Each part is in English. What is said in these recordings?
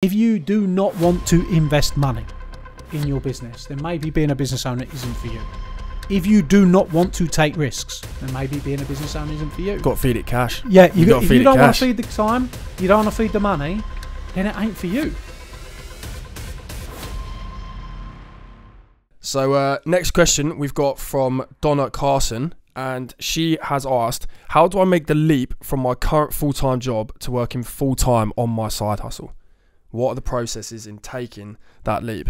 If you do not want to invest money in your business, then maybe being a business owner isn't for you. If you do not want to take risks, then maybe being a business owner isn't for you. Got to feed it cash. Yeah, if you don't want cash. to feed the time, you don't want to feed the money, then it ain't for you. So next question we've got from Donna Carson, and she has asked, how do I make the leap from my current full-time job to working full-time on my side hustle? What are the processes in taking that leap?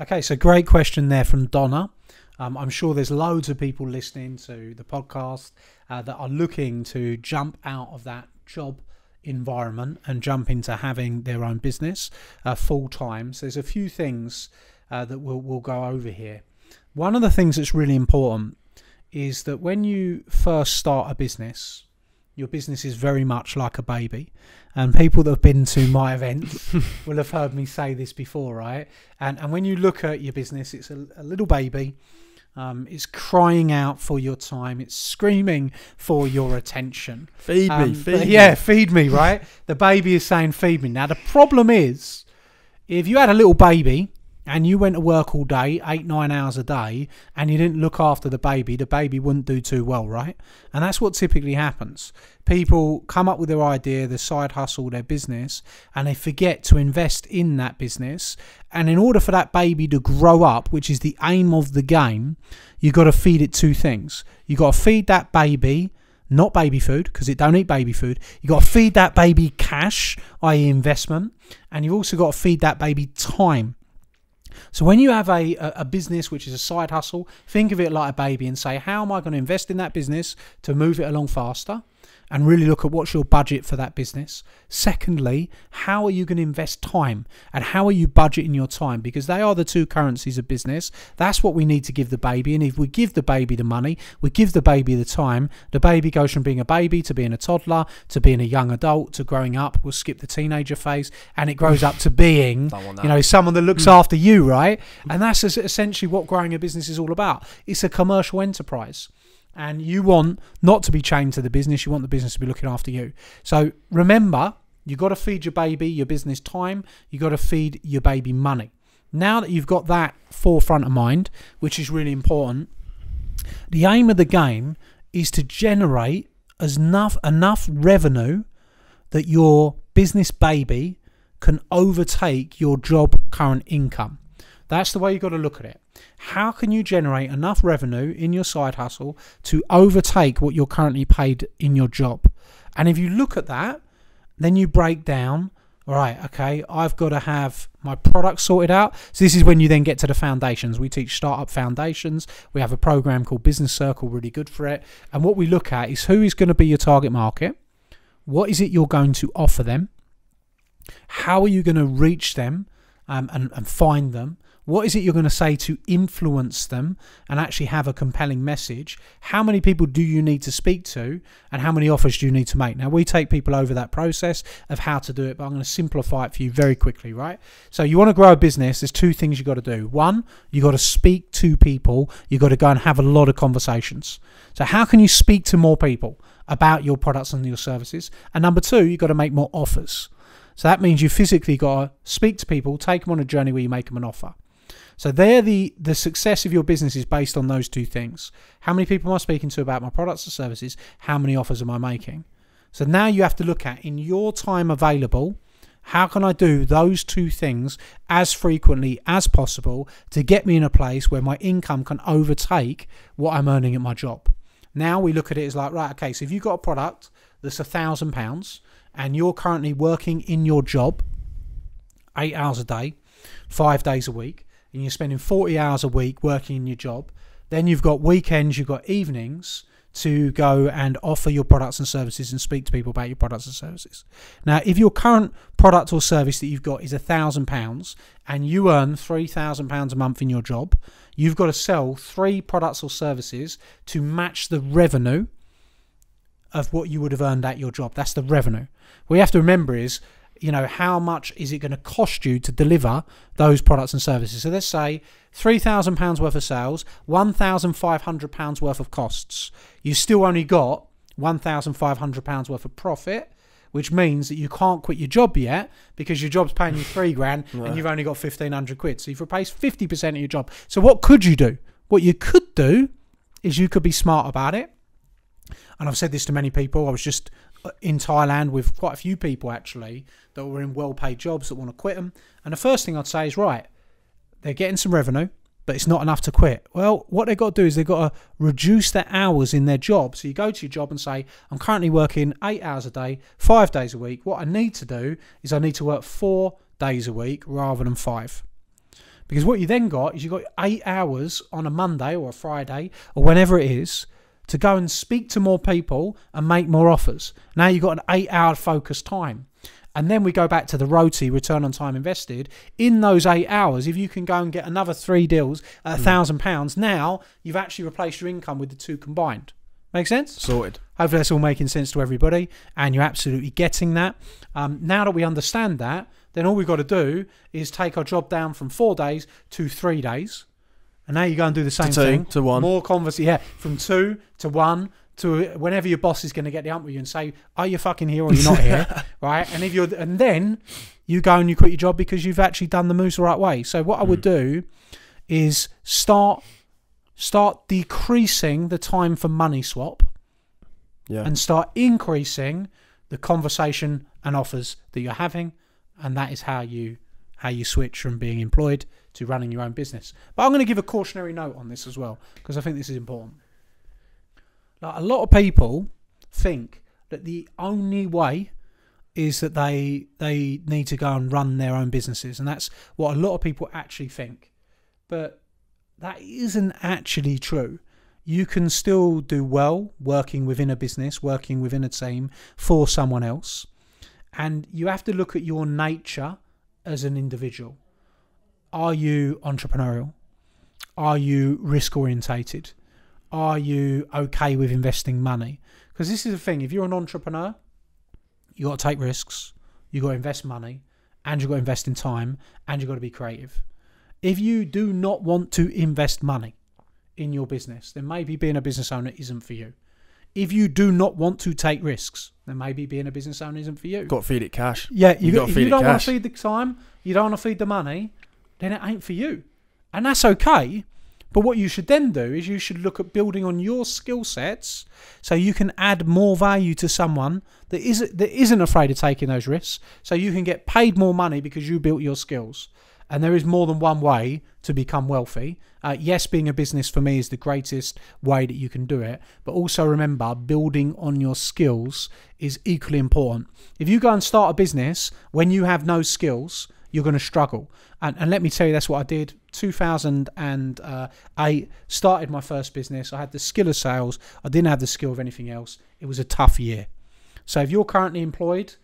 Okay, so great question there from Donna. I'm sure there's loads of people listening to the podcast that are looking to jump out of that job environment and jump into having their own business full time. So there's a few things that we'll go over here. One of the things that's really important is that when you first start a business, your business is very much like a baby. And people that have been to my events will have heard me say this before, right? And when you look at your business, it's a little baby. It's crying out for your time. It's screaming for your attention. Feed me, feed me. Yeah, feed me, right? The baby is saying, feed me. Now, the problem is, if you had a little baby and you went to work all day, 8-9 hours a day, and you didn't look after the baby wouldn't do too well, right? And that's what typically happens. People come up with their idea, their side hustle, their business, and they forget to invest in that business. And in order for that baby to grow up, which is the aim of the game, you've got to feed it two things. You've got to feed that baby, not baby food, because it don't eat baby food. You've got to feed that baby cash, i.e. investment, and you've also got to feed that baby time. So when you have a business which is a side hustle, think of it like a baby and say, how am I going to invest in that business to move it along faster? And really look at what's your budget for that business. Secondly, how are you going to invest time? And how are you budgeting your time? Because they are the two currencies of business. That's what we need to give the baby. And if we give the baby the money, we give the baby the time, the baby goes from being a baby to being a toddler, to being a young adult, to growing up. We'll skip the teenager phase. And it grows up to being, someone that looks after you, right? And that's essentially what growing a business is all about. It's a commercial enterprise. And you want not to be chained to the business. You want the business to be looking after you. So remember, you've got to feed your baby, your business time. You've got to feed your baby money. Now that you've got that forefront of mind, which is really important, the aim of the game is to generate enough revenue that your business baby can overtake your job current income. That's the way you've got to look at it. How can you generate enough revenue in your side hustle to overtake what you're currently paid in your job? And if you look at that, then you break down, all right, okay, I've got to have my product sorted out. So this is when you then get to the foundations. We teach startup foundations. We have a program called Business Circle, really good for it. And what we look at is who is going to be your target market? What is it you're going to offer them? How are you going to reach them and find them? What is it you're going to say to influence them and actually have a compelling message? How many people do you need to speak to, and how many offers do you need to make? Now, we take people over that process of how to do it, but I'm going to simplify it for you very quickly, right? So you want to grow a business, there's two things you've got to do. One, you've got to speak to people. You've got to go and have a lot of conversations. So how can you speak to more people about your products and your services? And number two, you've got to make more offers. So that means you physically got to speak to people, take them on a journey where you make them an offer. So there, the success of your business is based on those two things. How many people am I speaking to about my products or services? How many offers am I making? So now you have to look at, in your time available, how can I do those two things as frequently as possible to get me in a place where my income can overtake what I'm earning at my job? Now we look at it as like, right, okay, so if you've got a product that's £1,000 and you're currently working in your job 8 hours a day, 5 days a week, and you're spending 40 hours a week working in your job, then you've got weekends, you've got evenings to go and offer your products and services and speak to people about your products and services. Now, if your current product or service that you've got is £1,000 and you earn £3,000 a month in your job, you've got to sell 3 products or services to match the revenue of what you would have earned at your job. That's the revenue. What you have to remember is, how much is it going to cost you to deliver those products and services? So let's say £3,000 worth of sales, £1,500 worth of costs. You still only got £1,500 worth of profit, which means that you can't quit your job yet because your job's paying you $3,000 and you've only got 1,500 quid. So you've replaced 50% of your job. So what could you do? What you could do is you could be smart about it. And I've said this to many people. I was just in Thailand with quite a few people actually that were in well-paid jobs that want to quit them. And the first thing I'd say is, right, they're getting some revenue, but it's not enough to quit. Well, what they've got to do is they've got to reduce their hours in their job. So you go to your job and say, I'm currently working 8 hours a day, 5 days a week. What I need to do is I need to work 4 days a week rather than 5. Because what you then got is you've got 8 hours on a Monday or a Friday or whenever it is to go and speak to more people and make more offers. Now you've got an 8-hour focused time. And then we go back to the ROTI, return on time invested. In those 8 hours, if you can go and get another 3 deals at £1,000, now you've actually replaced your income with the two combined. Make sense? Sorted. Hopefully that's all making sense to everybody and you're absolutely getting that. Now that we understand that, then all we've got to do is take our job down from 4 days to 3 days. And now you go and do the same thing. To 1. More conversation. Yeah, from 2 to 1. To whenever your boss is going to get the hump with you and say, are you fucking here or you're not here? Right? And then you go and you quit your job because you've actually done the moves the right way. So what I would do is start decreasing the time for money swap and start increasing the conversation and offers that you're having. And that is how you switch from being employed to running your own business. But I'm going to give a cautionary note on this as well because I think this is important. Like, a lot of people think that the only way is that they need to go and run their own businesses, and that's what a lot of people actually think. But that isn't actually true. You can still do well working within a business, working within a team for someone else, and you have to look at your nature as an individual. Are you entrepreneurial? Are you risk orientated? Are you okay with investing money? Because this is the thing. If you're an entrepreneur, you got to take risks. You got to invest money, and you got to invest in time, and you got to be creative. If you do not want to invest money in your business, then maybe being a business owner isn't for you. If you do not want to take risks, then maybe being a business owner isn't for you. Got to feed it cash. Yeah, if you don't want cash. to feed the time, you don't want to feed the money, then it ain't for you, and that's okay. But what you should then do is you should look at building on your skill sets so you can add more value to someone that isn't afraid of taking those risks, so you can get paid more money because you built your skills. And there is more than one way to become wealthy. Yes, being a business for me is the greatest way that you can do it. But also remember, building on your skills is equally important. If you go and start a business when you have no skills, you're going to struggle. And let me tell you, that's what I did. 2008, started my first business. I had the skill of sales. I didn't have the skill of anything else. It was a tough year. So if you're currently employed,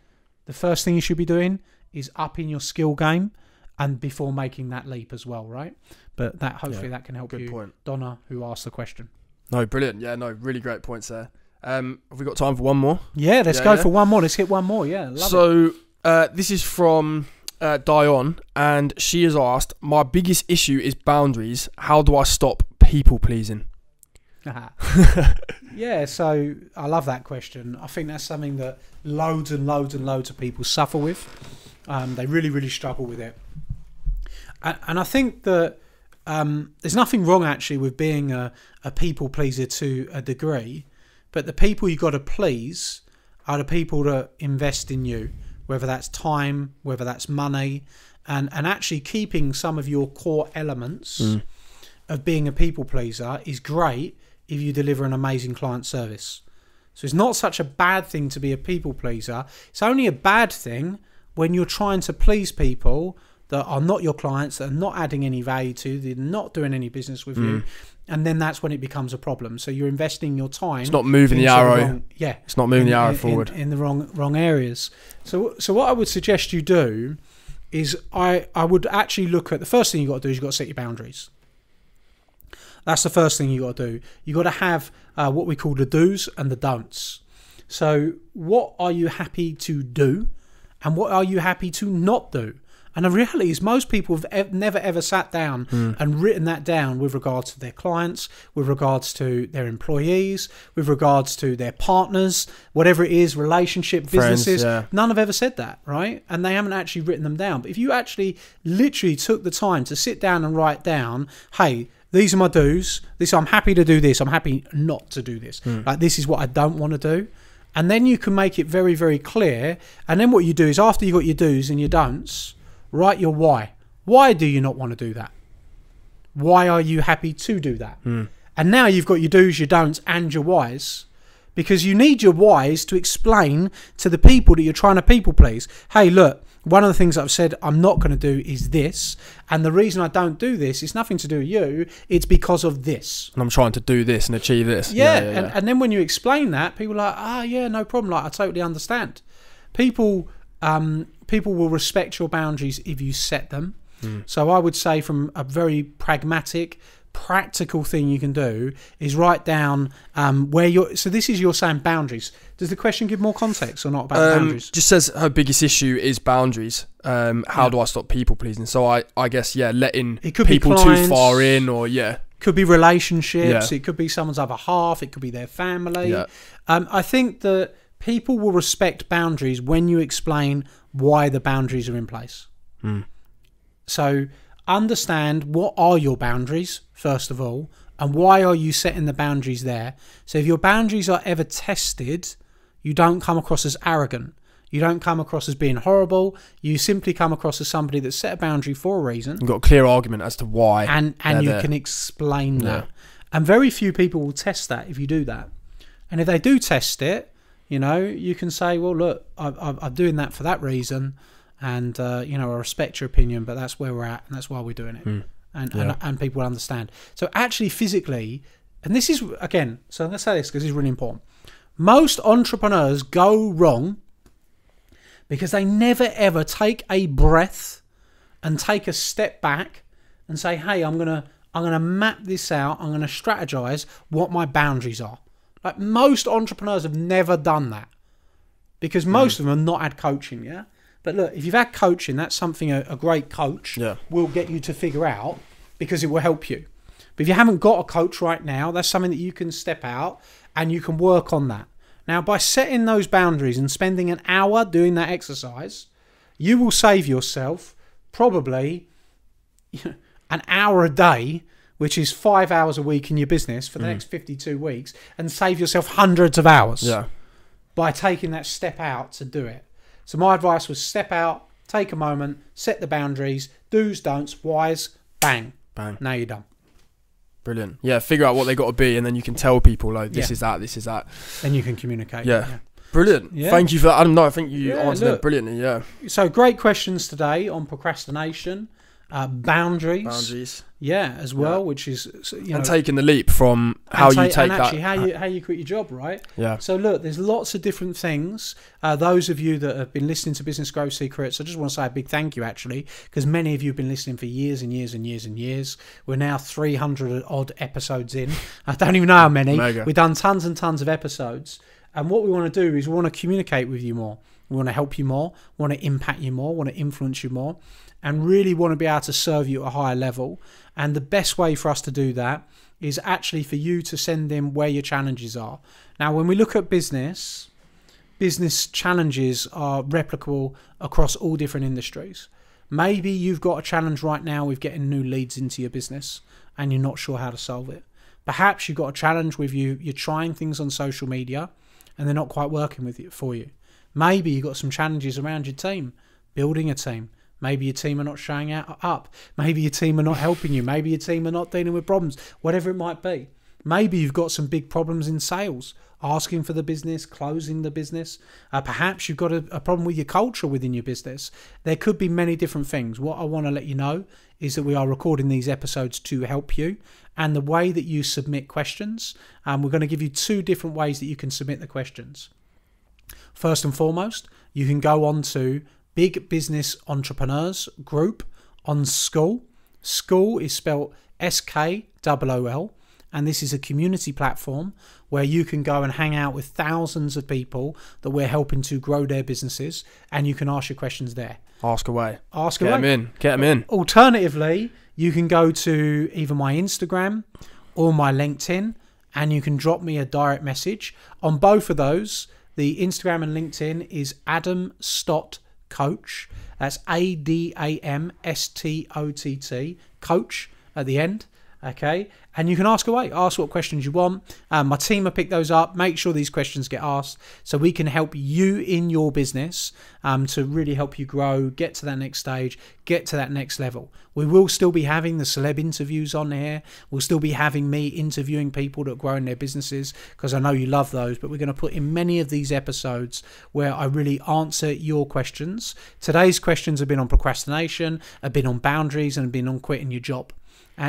the first thing you should be doing is upping your skill game, and before making that leap as well, right? But that hopefully that can help good you, point. Donna, who asked the question. No, brilliant. Yeah, no, really great points there. Have we got time for one more? Yeah, let's go for one more. Let's hit one more. Yeah, love it. This is from Dion, and she has asked, my biggest issue is boundaries. How do I stop people pleasing? Yeah, so I love that question. I think that's something that loads and loads and loads of people suffer with. They really, really struggle with it. And I think that there's nothing wrong actually with being a people pleaser to a degree, but the people you've got to please are the people that invest in you, whether that's time, whether that's money, and actually keeping some of your core elements of being a people pleaser is great if you deliver an amazing client service. So it's not such a bad thing to be a people pleaser. It's only a bad thing when you're trying to please people that are not your clients, that are not adding any value to, they're not doing any business with you, and then that's when it becomes a problem. So you're investing your time. It's not moving the arrow. It's not moving the arrow forward in the wrong areas. So what I would suggest you do is I would actually look at the first thing you got to do is you got to set your boundaries. That's the first thing you got to do. You got to have what we call the do's and the don'ts. So what are you happy to do? And what are you happy to not do? And the reality is most people have never ever sat down and written that down with regards to their clients, with regards to their employees, with regards to their partners, whatever it is, relationship, businesses. Friends, yeah. None have ever said that, right? And they haven't actually written them down. But if you actually literally took the time to sit down and write down, hey, these are my do's. I'm happy to do this. I'm happy not to do this. Like, this is what I don't want to do. And then you can make it very, very clear. And then what you do is, after you've got your do's and your don'ts, write your why. Why do you not want to do that? Why are you happy to do that? And now you've got your do's, your don'ts, and your whys. Because you need your whys to explain to the people that you're trying to people please. Hey, look, one of the things I've said I'm not going to do is this. And the reason I don't do this is nothing to do with you. It's because of this. And I'm trying to do this and achieve this. Yeah. And then when you explain that, people are like, yeah, no problem. Like, I totally understand. People will respect your boundaries if you set them. So I would say, from a very practical thing you can do is write down where you're. So this is, you're saying boundaries. Does the question give more context or not about boundaries? Just says her biggest issue is boundaries. How do I stop people pleasing? So I guess, letting it could people be clients, too far in, or could be relationships. Yeah. It could be someone's other half. It could be their family. Yeah. I think that people will respect boundaries when you explain why the boundaries are in place. So understand, what are your boundaries, first of all, and why are you setting the boundaries there? So if your boundaries are ever tested, you don't come across as arrogant. You don't come across as being horrible. You simply come across as somebody that set a boundary for a reason. You've got a clear argument as to why. And you can explain that. And very few people will test that if you do that. And if they do test it, you can say, well, look, I'm doing that for that reason. And, I respect your opinion, but that's where we're at, and that's why we're doing it. And people will understand. So actually, physically, and this is, again, so I'm going to say this because it's really important. Most entrepreneurs go wrong because they never, ever take a breath and take a step back and say, hey, I'm going to map this out. I'm going to strategize what my boundaries are. Like, most entrepreneurs have never done that because most of them have not had coaching, yeah? But look, if you've had coaching, that's something a great coach will get you to figure out, because it will help you. But if you haven't got a coach right now, that's something that you can step out and you can work on that. Now, by setting those boundaries and spending an hour doing that exercise, you will save yourself probably an hour a day, which is 5 hours a week in your business for the next 52 weeks, and save yourself hundreds of hours by taking that step out to do it. So my advice was, step out, take a moment, set the boundaries, do's, don'ts, whys, bang. Bang. Now you're done. Brilliant. Yeah, figure out what they got to be, and then you can tell people, like, this is that, this is that. Then you can communicate. Yeah. Brilliant. Yeah. Thank you for that. I don't know, I think you answered it brilliantly, So great questions today on procrastination, boundaries. Yeah, as well, which is, and taking the leap from how you take and actually that. how you quit your job, right? Yeah. So look, there's lots of different things. Those of you that have been listening to Business Growth Secrets, I just want to say a big thank you, actually, because many of you have been listening for years and years and years and years. We're now 300 odd episodes in. I don't even know how many. Mega. We've done tons and tons of episodes. And what we want to do is we want to communicate with you more. We want to help you more, want to impact you more, want to influence you more, and really want to be able to serve you at a higher level. And the best way for us to do that is actually for you to send in where your challenges are. Now, when we look at business challenges are replicable across all different industries. Maybe you've got a challenge right now with getting new leads into your business and you're not sure how to solve it. Perhaps you've got a challenge with you're trying things on social media and they're not quite working for you. Maybe you've got some challenges around your team, building a team. Maybe your team are not showing up. Maybe your team are not helping you. Maybe your team are not dealing with problems, whatever it might be. Maybe you've got some big problems in sales, asking for the business, closing the business. Perhaps you've got a problem with your culture within your business. There could be many different things. What I want to let you know is that we are recording these episodes to help you. And the way that you submit questions, we're going to give you 2 different ways that you can submit the questions. First and foremost, you can go on to Big Business Entrepreneurs Group on School. School is spelled SKOOL, and this is a community platform where you can go and hang out with thousands of people that we're helping to grow their businesses, and you can ask your questions there. Ask away. Ask Get away. them in. Get them in. Alternatively, you can go to either my Instagram or my LinkedIn, and you can drop me a direct message. On both of those, the Instagram and LinkedIn is Adam Stott Coach. That's ADAMSTOTT, Coach at the end. Okay, and you can ask away. Ask what questions you want. My team will pick those up. Make sure these questions get asked so we can help you in your business to really help you grow, get to that next stage, get to that next level. We will still be having the celeb interviews on here. We'll still be having me interviewing people that are growing their businesses, because I know you love those. But we're going to put in many of these episodes where I really answer your questions. Today's questions have been on procrastination, have been on boundaries, and have been on quitting your job.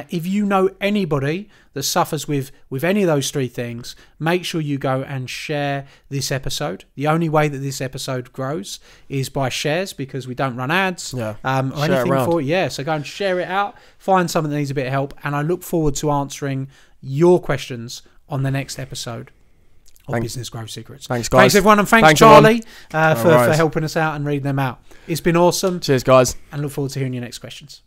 If you know anybody that suffers with any of those three things, make sure you go and share this episode. The only way that this episode grows is by shares, because we don't run ads or anything for it. Yeah, so go and share it out. Find someone that needs a bit of help, and I look forward to answering your questions on the next episode of Business Growth Secrets. Thanks, guys. Thanks, everyone, and thanks Charlie, for helping us out and reading them out. It's been awesome. Cheers, guys. And look forward to hearing your next questions.